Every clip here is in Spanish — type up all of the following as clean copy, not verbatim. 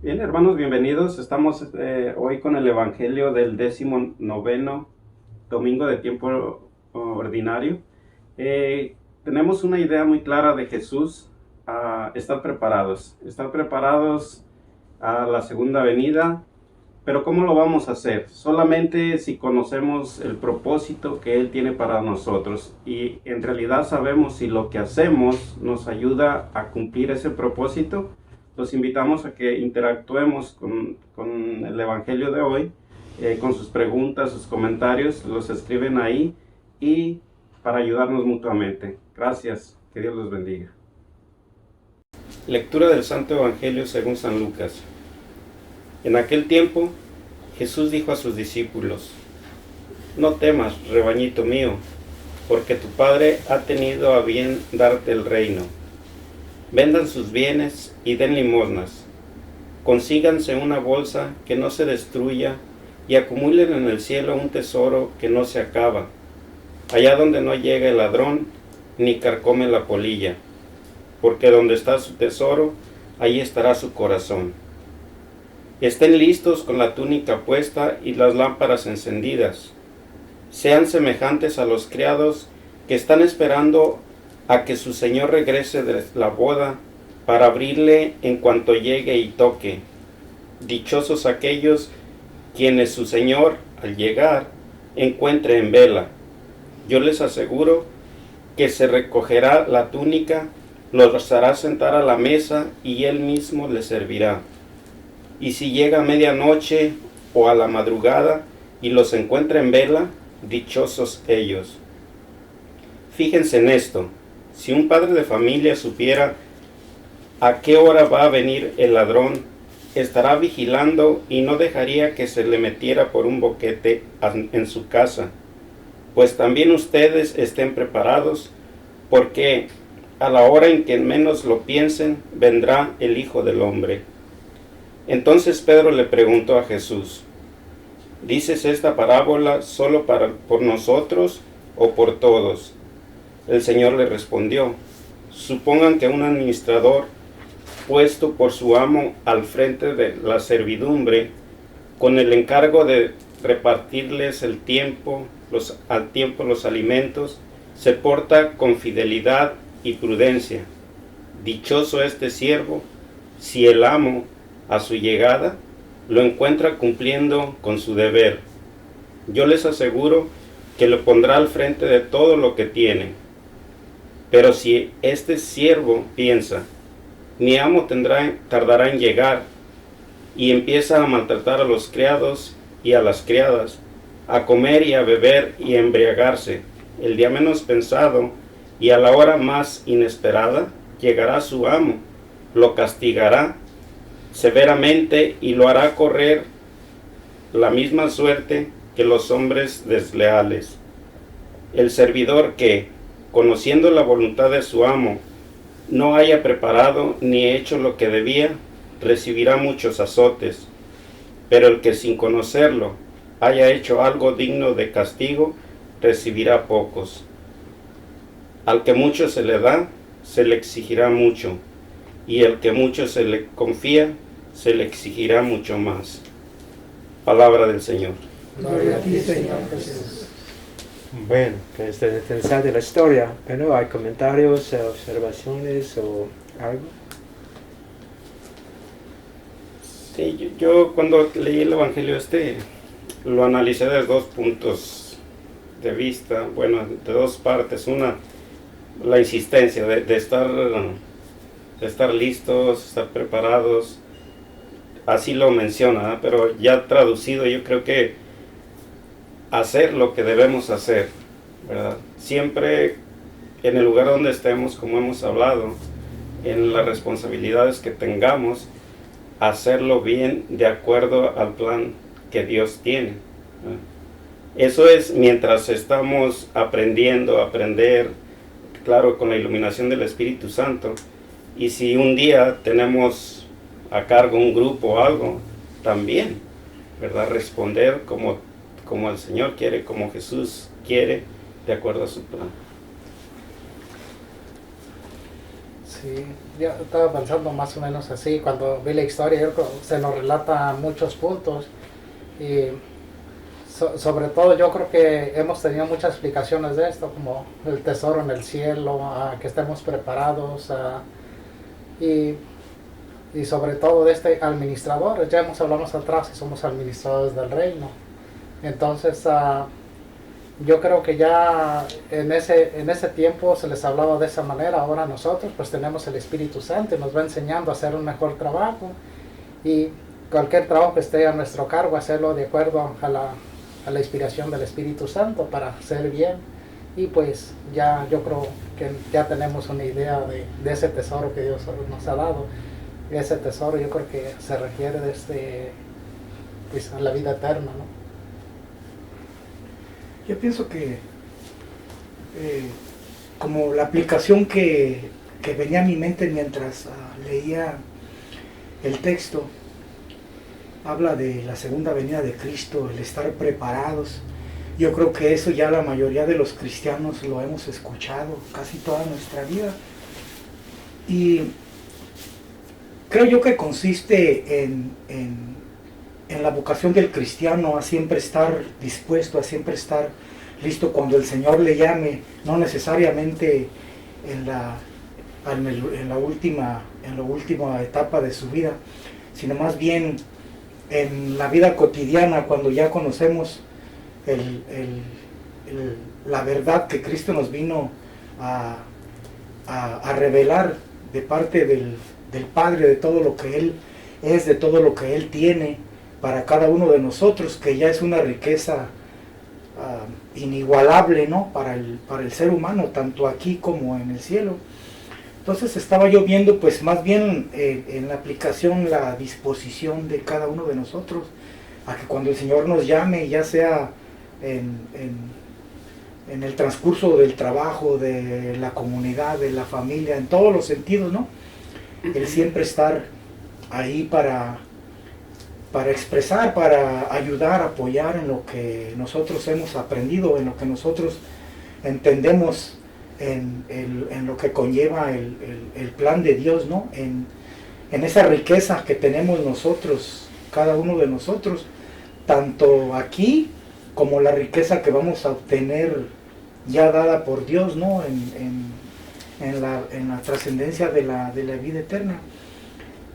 Bien, hermanos, bienvenidos. Estamos hoy con el Evangelio del 19º domingo de tiempo ordinario. Tenemos una idea muy clara de Jesús, estar preparados a la segunda venida, pero ¿cómo lo vamos a hacer? Solamente si conocemos el propósito que Él tiene para nosotros y en realidad sabemos si lo que hacemos nos ayuda a cumplir ese propósito. Los invitamos a que interactuemos con el Evangelio de hoy, con sus preguntas, sus comentarios, los escriben ahí y para ayudarnos mutuamente. Gracias, que Dios los bendiga. Lectura del Santo Evangelio según San Lucas. En aquel tiempo, Jesús dijo a sus discípulos: No temas, rebañito mío, porque tu Padre ha tenido a bien darte el reino. Vendan sus bienes y den limosnas. Consíganse una bolsa que no se destruya y acumulen en el cielo un tesoro que no se acaba, allá donde no llega el ladrón ni carcome la polilla, porque donde está su tesoro, ahí estará su corazón. Estén listos con la túnica puesta y las lámparas encendidas. Sean semejantes a los criados que están esperando a que su señor regrese de la boda para abrirle en cuanto llegue y toque. Dichosos aquellos quienes su señor, al llegar, encuentre en vela. Yo les aseguro que se recogerá la túnica, los hará sentar a la mesa y él mismo les servirá. Y si llega a medianoche o a la madrugada y los encuentra en vela, dichosos ellos. Fíjense en esto: si un padre de familia supiera a qué hora va a venir el ladrón, estará vigilando y no dejaría que se le metiera por un boquete en su casa. Pues también ustedes estén preparados, porque a la hora en que menos lo piensen, vendrá el Hijo del Hombre. Entonces Pedro le preguntó a Jesús: ¿Dices esta parábola solo por nosotros o por todos? El Señor le respondió: Supongan que un administrador, puesto por su amo al frente de la servidumbre, con el encargo de repartirles al tiempo los alimentos, se porta con fidelidad y prudencia. Dichoso este siervo, si el amo, a su llegada, lo encuentra cumpliendo con su deber. Yo les aseguro que lo pondrá al frente de todo lo que tiene. Pero si este siervo piensa: mi amo tardará en llegar, y empieza a maltratar a los criados y a las criadas, a comer y a beber y a embriagarse, el día menos pensado y a la hora más inesperada, llegará su amo, lo castigará severamente y lo hará correr la misma suerte que los hombres desleales. El servidor que, conociendo la voluntad de su amo, no haya preparado ni hecho lo que debía, recibirá muchos azotes, pero el que sin conocerlo haya hecho algo digno de castigo, recibirá pocos. Al que mucho se le da, se le exigirá mucho, y el que mucho se le confía, se le exigirá mucho más. Palabra del Señor. Gloria a ti, Señor Jesús. Bueno, es interesante la historia, pero ¿hay comentarios, observaciones o algo? Sí, yo cuando leí el Evangelio lo analicé desde dos puntos de vista, bueno, de dos partes. Una, la insistencia de estar listos, estar preparados, así lo menciona, ¿eh? Pero ya traducido, yo creo que hacer lo que debemos hacer, ¿verdad? Siempre en el lugar donde estemos, como hemos hablado, en las responsabilidades que tengamos, hacerlo bien de acuerdo al plan que Dios tiene, ¿verdad? Eso es mientras estamos aprendiendo a aprender, claro, con la iluminación del Espíritu Santo. Y si un día tenemos a cargo un grupo o algo, también, ¿verdad? Responder como el Señor quiere, como Jesús quiere, de acuerdo a su plan. Sí, yo estaba pensando más o menos así, cuando vi la historia, yo creo que se nos relata muchos puntos y sobre todo yo creo que hemos tenido muchas explicaciones de esto, como el tesoro en el cielo, que estemos preparados, y, y sobre todo de este administrador. Ya hemos hablado más atrás que somos administradores del reino. Entonces, yo creo que ya en ese tiempo se les hablaba de esa manera. Ahora nosotros pues tenemos el Espíritu Santo y nos va enseñando a hacer un mejor trabajo, y cualquier trabajo que esté a nuestro cargo, hacerlo de acuerdo a la inspiración del Espíritu Santo para hacer bien. Y pues ya yo creo que ya tenemos una idea de ese tesoro que Dios nos ha dado. Y ese tesoro yo creo que se refiere pues, a la vida eterna, ¿no? Yo pienso que como la aplicación que venía a mi mente mientras leía el texto, habla de la segunda venida de Cristo, el estar preparados. Yo creo que eso ya la mayoría de los cristianos lo hemos escuchado casi toda nuestra vida. Y creo yo que consiste en la vocación del cristiano a siempre estar dispuesto, a siempre estar listo cuando el Señor le llame, no necesariamente en la última etapa de su vida, sino más bien en la vida cotidiana, cuando ya conocemos la verdad que Cristo nos vino a revelar de parte del Padre, de todo lo que Él es, de todo lo que Él tiene para cada uno de nosotros, que ya es una riqueza inigualable, ¿no? para el ser humano, tanto aquí como en el cielo. Entonces estaba yo viendo pues más bien en la aplicación la disposición de cada uno de nosotros a que cuando el Señor nos llame, ya sea en el transcurso del trabajo, de la comunidad, de la familia, en todos los sentidos, ¿no? El siempre estar ahí para expresar, para ayudar, apoyar en lo que nosotros hemos aprendido, en lo que nosotros entendemos, en lo que conlleva el plan de Dios, ¿no? En esa riqueza que tenemos nosotros, cada uno de nosotros, tanto aquí como la riqueza que vamos a obtener ya dada por Dios, ¿no? En la trascendencia de la vida eterna.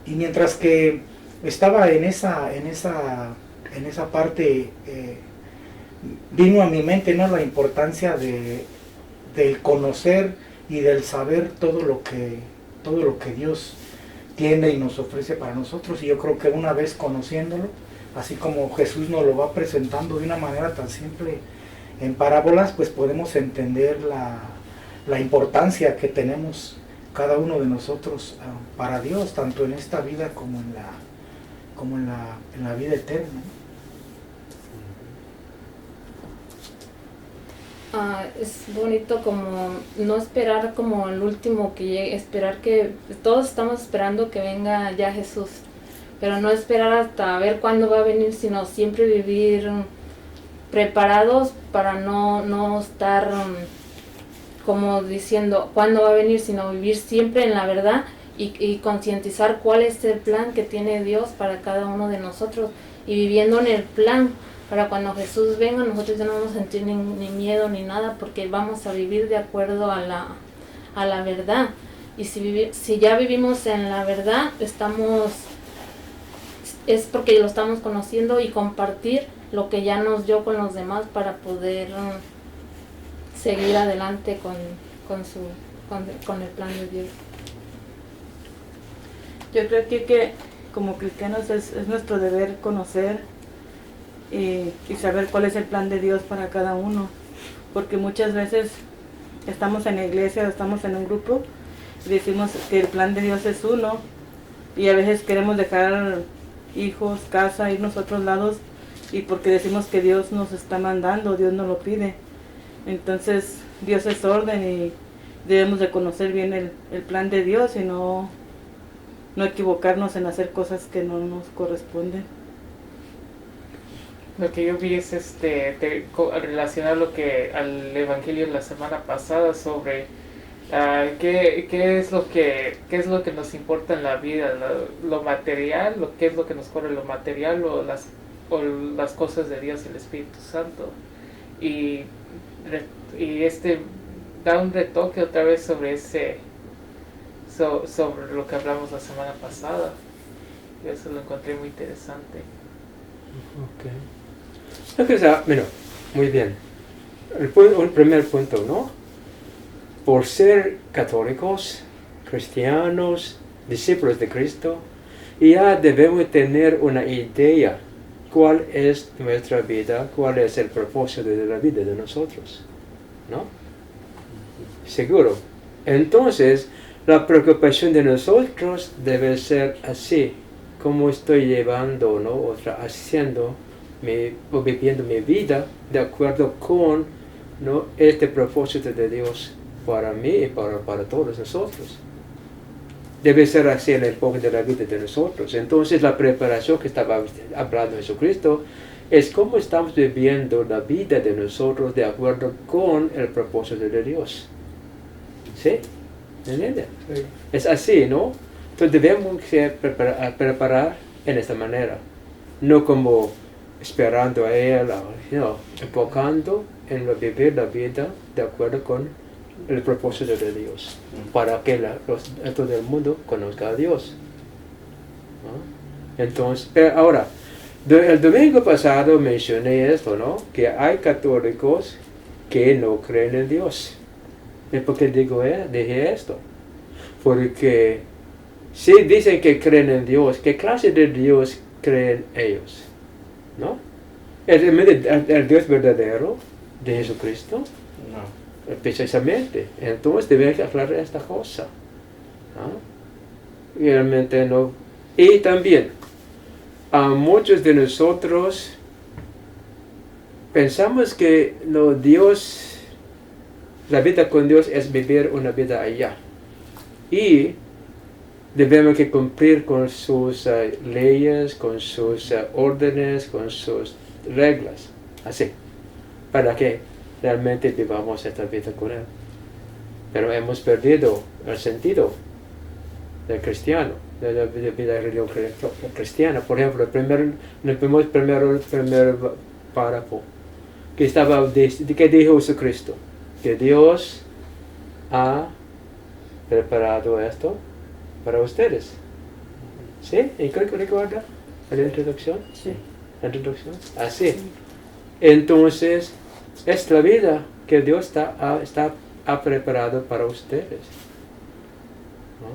Y mientras que estaba en esa parte, vino a mi mente, ¿no? La importancia del conocer y del saber todo lo que Dios tiene y nos ofrece para nosotros. Y yo creo que una vez conociéndolo, así como Jesús nos lo va presentando de una manera tan simple en parábolas, pues podemos entender la importancia que tenemos cada uno de nosotros para Dios, tanto en esta vida como en la vida eterna. Es bonito como no esperar como el último que llegue, esperar que todos estamos esperando que venga ya Jesús, pero no esperar hasta ver cuándo va a venir, sino siempre vivir preparados para no estar como diciendo cuándo va a venir, sino vivir siempre en la verdad y concientizar cuál es el plan que tiene Dios para cada uno de nosotros, y viviendo en el plan para cuando Jesús venga nosotros ya no vamos a sentir ni miedo ni nada, porque vamos a vivir de acuerdo a la verdad. Y si ya vivimos en la verdad, es porque lo estamos conociendo, y compartir lo que ya nos dio con los demás para poder seguir adelante con el plan de Dios. Yo creo que como cristianos es nuestro deber conocer y saber cuál es el plan de Dios para cada uno, porque muchas veces estamos en la iglesia, estamos en un grupo y decimos que el plan de Dios es uno, y a veces queremos dejar hijos, casa, irnos a otros lados, y porque decimos que Dios nos está mandando, Dios nos lo pide. Entonces Dios es orden y debemos de conocer bien el plan de Dios y no equivocarnos en hacer cosas que no nos corresponden. Lo que yo vi es relacionado al evangelio de la semana pasada sobre ¿Qué es lo que nos importa en la vida? ¿Lo material? ¿Qué es lo que nos corre? ¿Lo material o las cosas de Dios y el Espíritu Santo? Y da un retoque otra vez sobre sobre lo que hablamos la semana pasada. Yo eso lo encontré muy interesante. Ok. Entonces, bueno, muy bien. Un primer punto, ¿no? Por ser católicos, cristianos, discípulos de Cristo, ya debemos tener una idea cuál es nuestra vida, cuál es el propósito de la vida de nosotros, ¿no? Seguro. Entonces, la preocupación de nosotros debe ser así, cómo estoy llevando, ¿no? Haciendo, o viviendo mi vida de acuerdo con, ¿no? Este propósito de Dios para mí y para todos nosotros. Debe ser así el enfoque de la vida de nosotros. Entonces la preparación que estaba hablando Jesucristo es cómo estamos viviendo la vida de nosotros de acuerdo con el propósito de Dios. ¿Sí? ¿Entienden? Sí. Es así, ¿no? Entonces debemos preparar en esta manera. No como esperando a Él, enfocando en vivir la vida de acuerdo con el propósito de Dios, para que todo el mundo conozca a Dios, ¿no? Entonces, pero ahora, el domingo pasado mencioné esto, ¿no? Que hay católicos que no creen en Dios. ¿Y por qué dije esto? Porque si dicen que creen en Dios, ¿qué clase de Dios creen ellos? ¿No? ¿El Dios verdadero de Jesucristo? No. Precisamente. Entonces debemos aclarar esta cosa, ¿no? Realmente no. Y también, a muchos de nosotros pensamos que la vida con Dios es vivir una vida allá. Y debemos que cumplir con sus leyes, con sus órdenes, con sus reglas. Así. ¿Para qué? Realmente vivamos esta vida con Él. Pero hemos perdido el sentido del cristiano, de la vida de religión cristiana. Por ejemplo, el primer párrafo, que dijo Jesucristo, que Dios ha preparado esto para ustedes. ¿Sí? ¿Y creo que recuerda la introducción? Sí. La introducción. Así. Entonces, es la vida que Dios ha preparado para ustedes, ¿no?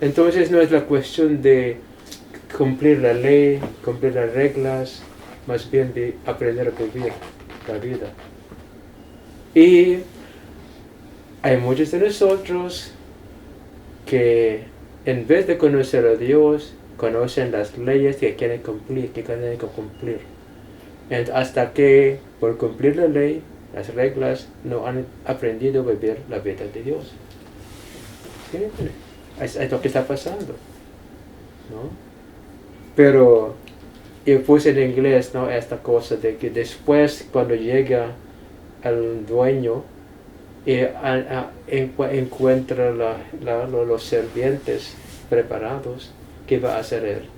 Entonces no es la cuestión de cumplir la ley, cumplir las reglas, más bien de aprender a vivir la vida. Y hay muchos de nosotros que en vez de conocer a Dios, conocen las leyes que quieren cumplir, hasta que por cumplir la ley, las reglas, no han aprendido a vivir la vida de Dios. ¿Sí? Es lo que está pasando, ¿no? Pero yo puse en inglés, ¿no? Esta cosa de que después cuando llega el dueño y encuentra los sirvientes preparados, ¿qué va a hacer él?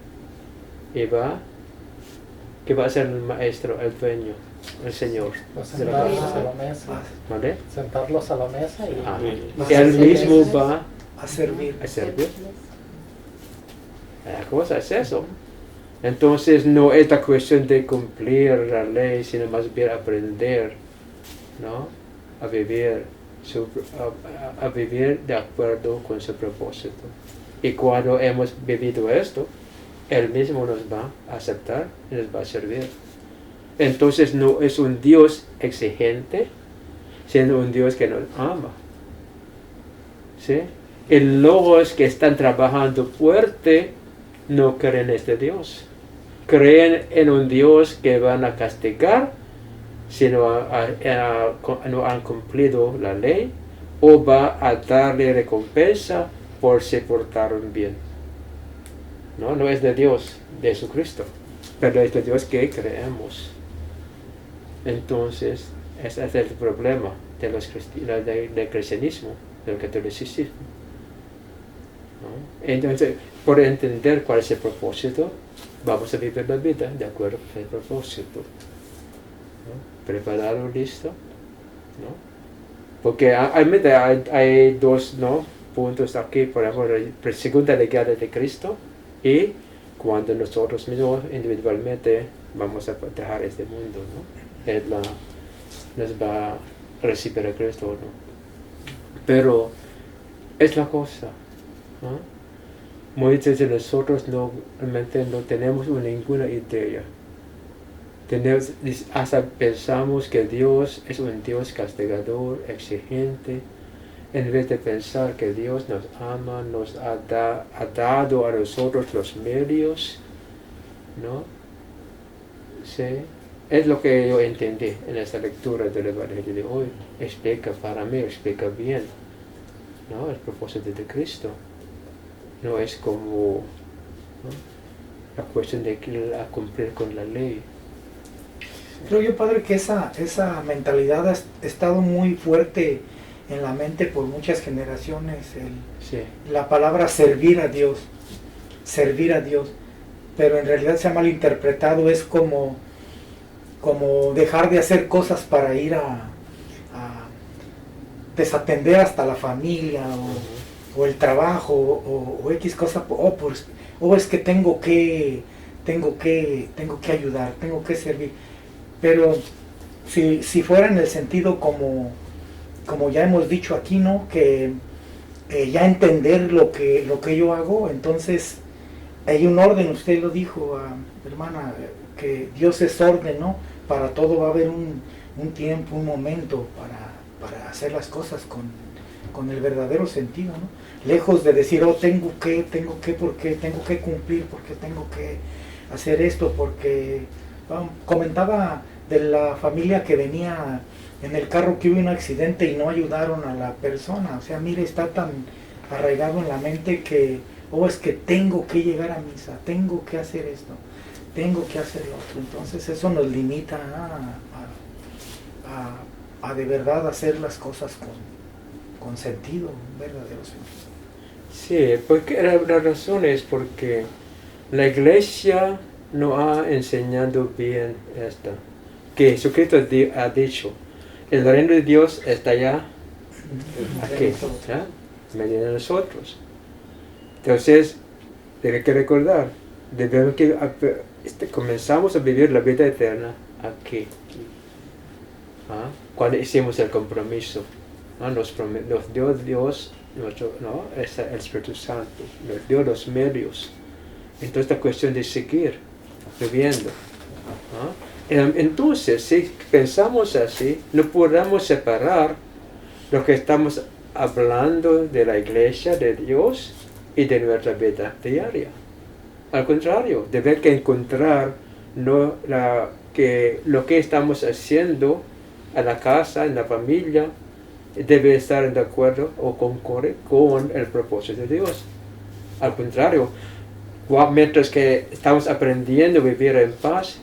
¿Qué va a hacer el maestro, el dueño, el señor? Pues sentarlos a la mesa. ¿Vale? Sentarlos a la mesa y Él mismo va a servir. a servir. La cosa es eso. Entonces no es la cuestión de cumplir la ley, sino más bien aprender, ¿no? A vivir de acuerdo con su propósito. Y cuando hemos vivido esto, Él mismo nos va a aceptar y nos va a servir. Entonces no es un Dios exigente, sino un Dios que nos ama. ¿Sí? Y los que están trabajando fuerte no creen en este Dios. Creen en un Dios que van a castigar si no han cumplido la ley, o va a darle recompensa por se portaron bien. No es de Dios, de Jesucristo, pero es de Dios que creemos. Entonces, ese es el problema del cristianismo, del catolicismo. ¿No? Entonces, por entender cuál es el propósito, vamos a vivir la vida de acuerdo con el propósito. ¿No? Preparado, listo. ¿No? Porque hay dos, ¿no?, puntos aquí, por ejemplo, la segunda llegada de Cristo y cuando nosotros mismos individualmente vamos a dejar este mundo, ¿no? Él nos va a recibir a Cristo, ¿no? Pero es la cosa, ¿no? Muchos de nosotros realmente no tenemos ninguna idea. Hasta pensamos que Dios es un Dios castigador, exigente, en vez de pensar que Dios nos ama, nos ha dado a nosotros los medios, ¿no? Sí, es lo que yo entendí en esta lectura del Evangelio de hoy. Para mí explica bien, ¿no?, el propósito de Cristo. No es como, ¿no?, la cuestión de cumplir con la ley. Creo yo, Padre, que esa mentalidad ha estado muy fuerte en la mente por muchas generaciones. Sí. La palabra servir a Dios, pero en realidad se ha malinterpretado, es como dejar de hacer cosas para ir a desatender hasta la familia o el trabajo o X cosa, o es que tengo que ayudar, tengo que servir. Pero si fuera en el sentido como ya hemos dicho aquí, ¿no?, que ya entender lo que yo hago, entonces hay un orden. Usted lo dijo, hermana, que Dios es orden, ¿no? Para todo va a haber un tiempo, un momento para hacer las cosas con el verdadero sentido, ¿no? Lejos de decir, tengo que cumplir, porque tengo que hacer esto, porque comentaba de la familia que venía en el carro, que hubo un accidente y no ayudaron a la persona. O sea, mire, está tan arraigado en la mente que, es que tengo que llegar a misa, tengo que hacer esto, tengo que hacer lo otro. Entonces eso nos limita a de verdad hacer las cosas con sentido, un verdadero sentido. Sí, porque la razón es porque la iglesia no ha enseñado bien esto, que Jesucristo ha dicho, el reino de Dios está allá, aquí, ¿ya?, medio de nosotros. Entonces, hay que recordar, debemos que comenzamos a vivir la vida eterna aquí, cuando hicimos el compromiso, nos dio Dios, el Espíritu Santo, nos dio los medios. Entonces, la cuestión de seguir viviendo. Entonces, si pensamos así, no podemos separar lo que estamos hablando de la iglesia de Dios y de nuestra vida diaria. Al contrario, debe que encontrar lo que estamos haciendo en la casa, en la familia, debe estar de acuerdo o concorde con el propósito de Dios. Al contrario, mientras que estamos aprendiendo a vivir en paz,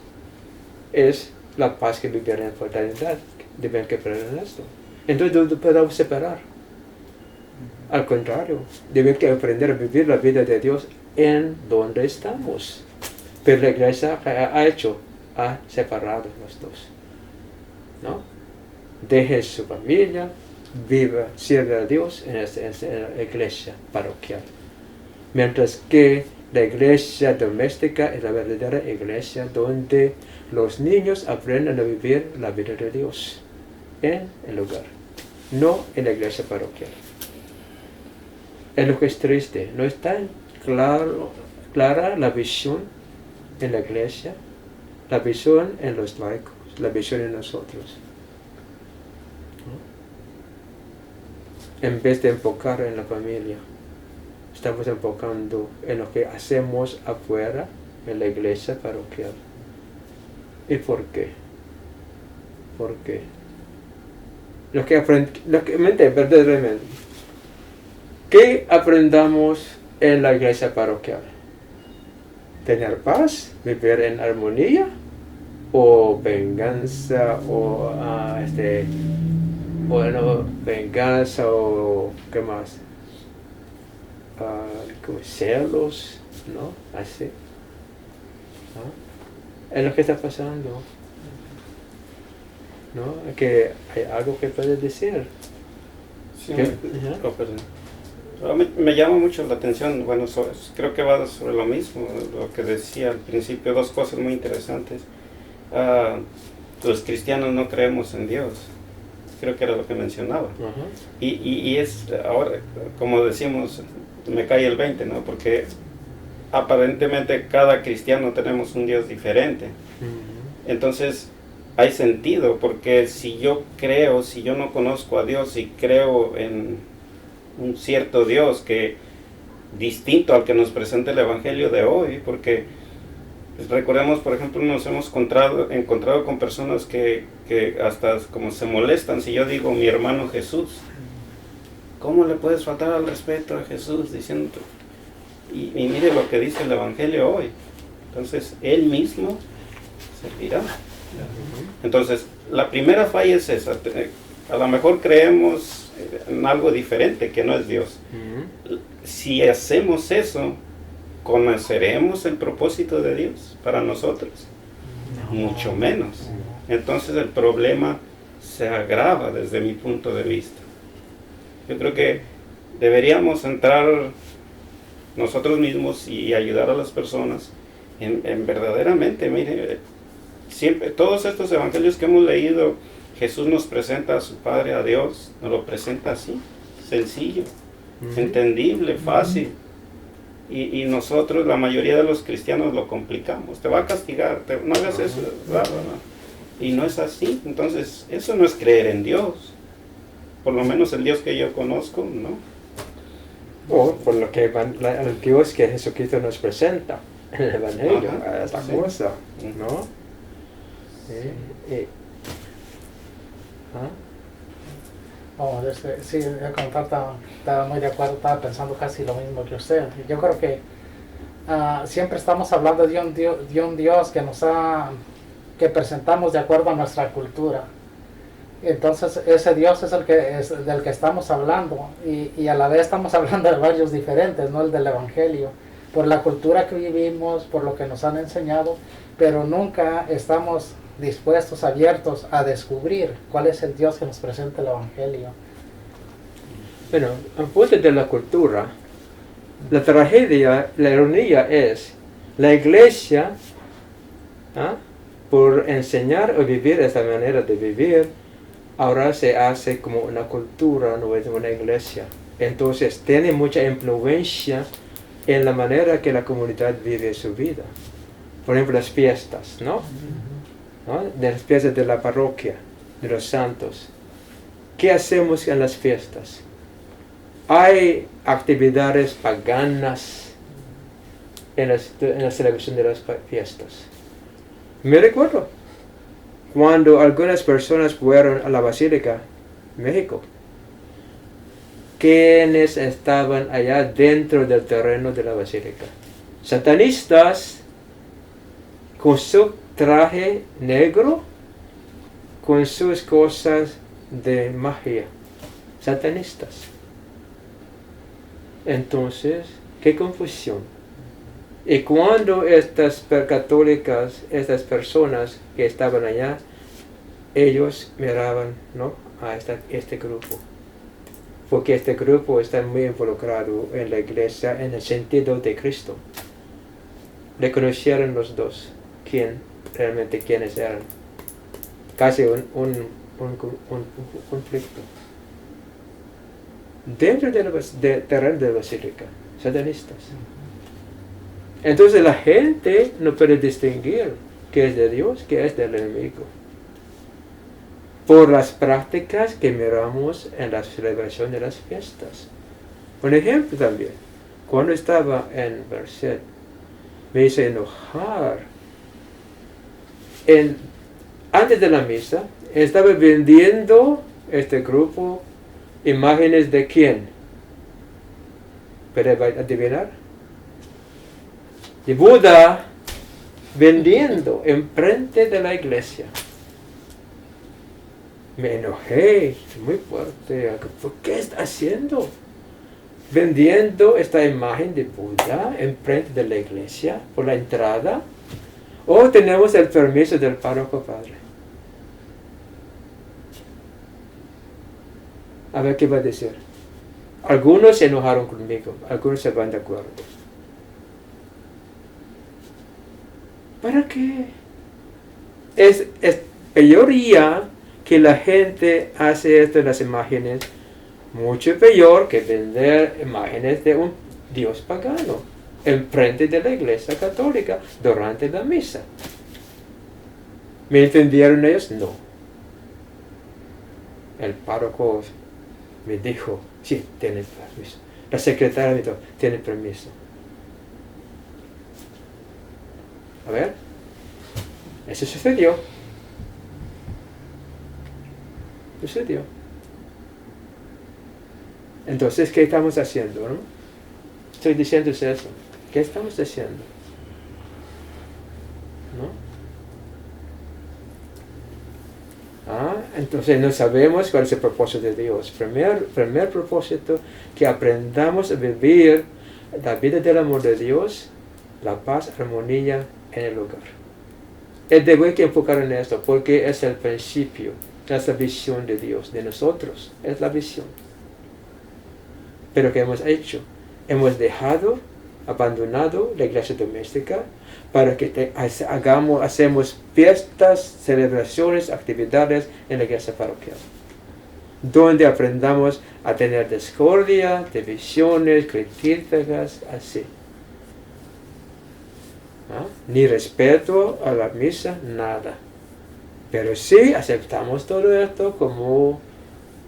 es la paz que vivir en fraternidad. Deben que aprender esto. Entonces no podemos separar. Al contrario, deben que aprender a vivir la vida de Dios en donde estamos. Pero la iglesia ha separado los dos, ¿no? Deje su familia, sirve a Dios en la iglesia parroquial. Mientras que la iglesia doméstica es la verdadera iglesia donde los niños aprenden a vivir la vida de Dios en el hogar, no en la iglesia parroquial. Es lo que es triste, no es tan clara la visión en la iglesia, la visión en los laicos, la visión en nosotros. ¿No? En vez de enfocar en la familia, estamos enfocando en lo que hacemos afuera, en la iglesia parroquial. ¿Y por qué? ¿Por qué? Verdaderamente, ¿qué aprendamos en la iglesia parroquial? ¿Tener paz? ¿Vivir en armonía? ¿O venganza? ¿O bueno, venganza o qué más, como celos, ¿no? Así. ¿No? Es lo que está pasando. ¿No? Que hay algo que puedes decir. Sí, ¿Qué? oh, perdón. Me llama mucho la atención, bueno, creo que va sobre lo mismo, lo que decía al principio, dos cosas muy interesantes. Los cristianos no creemos en Dios, creo que era lo que mencionaba. Y es, ahora, como decimos, me cae el 20, ¿no? Porque aparentemente cada cristiano tenemos un Dios diferente. Entonces, hay sentido, porque si yo no conozco a Dios y creo en un cierto Dios que distinto al que nos presenta el Evangelio de hoy, porque pues, recordemos, por ejemplo, nos hemos encontrado con personas que hasta como se molestan si yo digo mi hermano Jesús. ¿Cómo le puedes faltar al respeto a Jesús diciendo? Y mire lo que dice el Evangelio hoy. Entonces, Él mismo servirá. Entonces, la primera falla es esa. A lo mejor creemos en algo diferente que no es Dios. Si hacemos eso, ¿conoceremos el propósito de Dios para nosotros? No. Mucho menos. Entonces el problema se agrava desde mi punto de vista. Yo creo que deberíamos entrar nosotros mismos y ayudar a las personas en verdaderamente, mire, siempre, todos estos evangelios que hemos leído, Jesús nos presenta a su Padre, a Dios, nos lo presenta así, sencillo, entendible, fácil. Y nosotros, la mayoría de los cristianos, lo complicamos. Te va a castigar, no hagas eso, y no es así. Entonces, eso no es creer en Dios. Por lo menos el Dios que yo conozco, ¿no? O por lo que el Dios que Jesucristo nos presenta en el Evangelio, esta cosa, ¿no? Sí, estaba muy de acuerdo, estaba pensando casi lo mismo que usted. Yo creo que siempre estamos hablando de un Dios que presentamos de acuerdo a nuestra cultura. Entonces ese Dios es del que estamos hablando y a la vez estamos hablando de varios diferentes, no el del Evangelio, por la cultura que vivimos, por lo que nos han enseñado, pero nunca estamos dispuestos, abiertos a descubrir cuál es el Dios que nos presenta el Evangelio. Bueno, en punto de la cultura, la tragedia, la ironía es, la iglesia, por enseñar o vivir esta manera de vivir, ahora se hace como una cultura, no es una iglesia. Entonces tiene mucha influencia en la manera que la comunidad vive su vida. Por ejemplo, las fiestas, ¿no? De las fiestas de la parroquia, de los santos. ¿Qué hacemos en las fiestas? Hay actividades paganas en la celebración de las fiestas. Me recuerdo cuando algunas personas fueron a la Basílica, México, quienes estaban allá dentro del terreno de la Basílica. Satanistas con su traje negro, con sus cosas de magia. Satanistas. Entonces, qué confusión. Y cuando estas católicas, estas personas que estaban allá, ellos miraban, ¿no?, a este grupo. Porque este grupo está muy involucrado en la iglesia en el sentido de Cristo. Reconocieron los dos quiénes eran. Casi un conflicto. Dentro del terreno de la basílica, satanistas. Entonces la gente no puede distinguir qué es de Dios, qué es del enemigo. Por las prácticas que miramos en la celebración de las fiestas. Un ejemplo también, cuando estaba en Merced, me hizo enojar. Antes de la misa, estaba vendiendo este grupo imágenes de quién. ¿Puede adivinar? De Buda, vendiendo enfrente de la iglesia. Me enojé muy fuerte. ¿Por qué está haciendo? Vendiendo esta imagen de Buda enfrente de la iglesia por la entrada. ¿O tenemos el permiso del párroco padre? A ver qué va a decir. Algunos se enojaron conmigo, algunos se van de acuerdo. ¿Para qué? Es peoría que la gente hace esto en las imágenes, mucho peor que vender imágenes de un dios pagano enfrente de la iglesia católica durante la misa. ¿Me entendieron ellos? No. El párroco me dijo, sí, tiene permiso. La secretaria me dijo, tiene permiso. A ver, eso sucedió. Sucedió. Entonces, ¿qué estamos haciendo? ¿No? Estoy diciendo eso. ¿Qué estamos haciendo? ¿No? Entonces no sabemos cuál es el propósito de Dios. Primer propósito, que aprendamos a vivir la vida del amor de Dios, la paz, armonía en el hogar. Debo que enfocar en esto porque es el principio, es la visión de Dios, de nosotros, es la visión. Pero ¿qué hemos hecho? Hemos abandonado la iglesia doméstica para que hacemos fiestas, celebraciones, actividades en la iglesia parroquial, donde aprendamos a tener discordia, divisiones, críticas, así. ¿Ah? Ni respeto a la misa, nada. Pero sí aceptamos todo esto como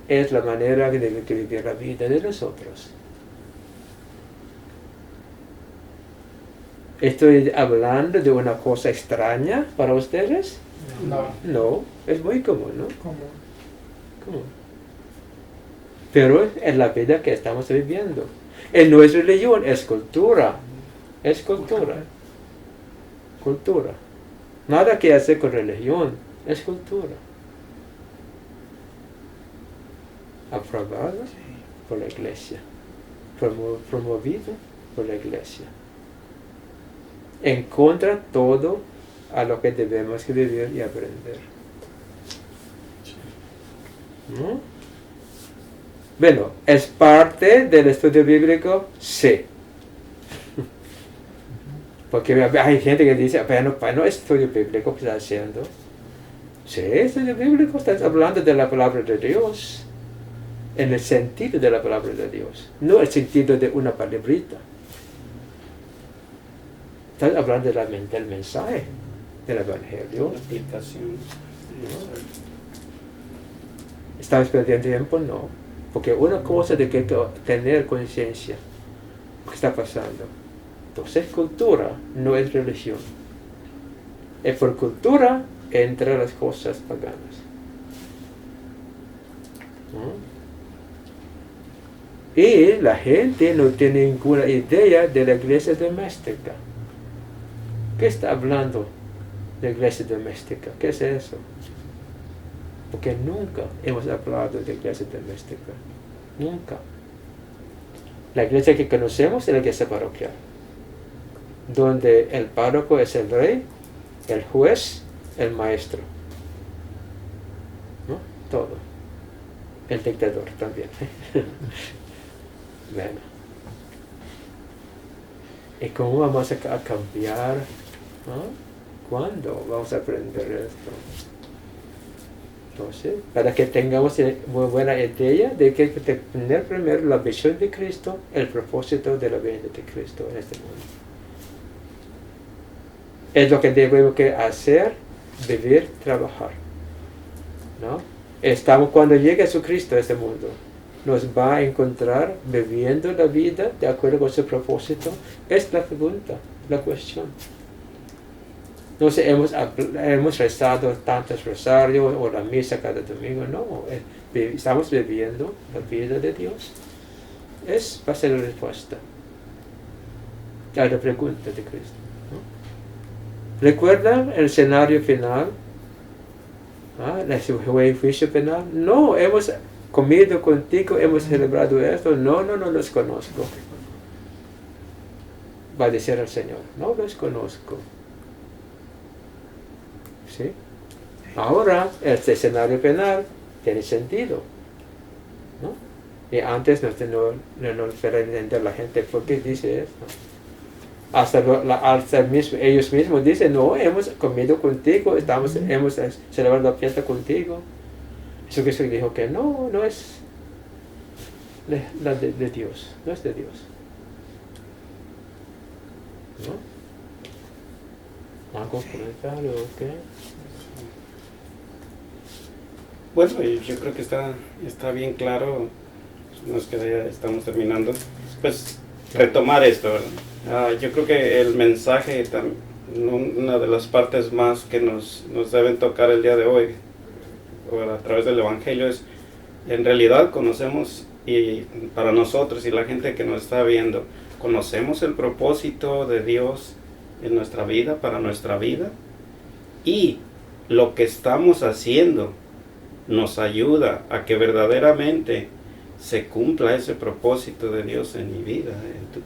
es la manera de vivir la vida de nosotros. ¿Estoy hablando de una cosa extraña para ustedes? No. No, es muy común, ¿no? Como Común. Pero es la vida que estamos viviendo. No es religión, es cultura. Es cultura. Cultura. Nada que hacer con religión, es cultura. Aprobada por la iglesia. Promovido por la iglesia. En contra todo a lo que debemos vivir y aprender. ¿No? Bueno, ¿es parte del estudio bíblico? Sí. Porque hay gente que dice, pero no es estudio bíblico que está haciendo. Sí, estudio bíblico, estás hablando de la palabra de Dios. En el sentido de la palabra de Dios. No el sentido de una palabrita. Estás hablando del mensaje del Evangelio. La aplicación. ¿Estamos perdiendo tiempo? No. Porque una cosa de que tener conciencia de lo que está pasando. Entonces cultura no es religión. Es por cultura entre las cosas paganas. ¿No? Y la gente no tiene ninguna idea de la iglesia doméstica. ¿Qué está hablando de iglesia doméstica? ¿Qué es eso? Porque nunca hemos hablado de iglesia doméstica. Nunca. La iglesia que conocemos es la iglesia parroquial, donde el párroco es el rey, el juez, el maestro. ¿No? Todo. El dictador también. Bueno. ¿Y cómo vamos a cambiar? ¿No? ¿Cuándo vamos a aprender esto? Entonces, para que tengamos muy buena idea de que tener primero la visión de Cristo, el propósito de la venida de Cristo en este mundo. Es lo que debemos hacer, vivir, trabajar. ¿No? Cuando llegue Jesucristo a este mundo, nos va a encontrar viviendo la vida de acuerdo con su propósito. Es la pregunta, la cuestión. No sé, hemos rezado tantos rosarios o la misa cada domingo, no. Estamos viviendo la vida de Dios. Va a ser la respuesta a la pregunta de Cristo. ¿No? ¿Recuerdan el escenario final? ¿El juicio penal? No, hemos comido contigo, hemos celebrado esto. No los conozco. Va a decir el Señor, no los conozco. ¿Sí? Ahora, este escenario penal tiene sentido, ¿no? Y antes no para entender la gente por qué dice esto. Hasta ellos mismos dicen, no, hemos comido contigo, hemos celebrado la fiesta contigo. Jesucristo dijo que no es de Dios, no es de Dios. ¿No? ¿Algo comentario o qué? Bueno, yo creo que está bien claro, no es que ya estamos terminando, pues retomar esto, ¿verdad? Yo creo que el mensaje, una de las partes más que nos deben tocar el día de hoy, a través del Evangelio, es en realidad conocemos, y para nosotros y la gente que nos está viendo, conocemos el propósito de Dios en nuestra vida, para nuestra vida, y lo que estamos haciendo nos ayuda a que verdaderamente se cumpla ese propósito de Dios en mi vida,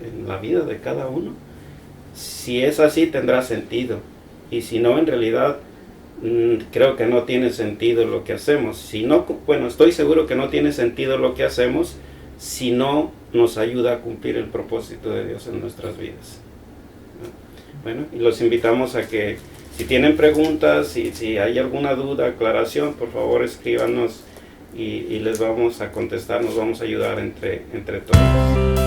en la vida de cada uno. Si es así, tendrá sentido, y si no, en realidad creo que no tiene sentido lo que hacemos. Si no, bueno, estoy seguro que no tiene sentido lo que hacemos si no nos ayuda a cumplir el propósito de Dios en nuestras vidas. Bueno, y los invitamos a que si tienen preguntas, si hay alguna duda, aclaración, por favor escríbanos y les vamos a contestar, nos vamos a ayudar entre todos.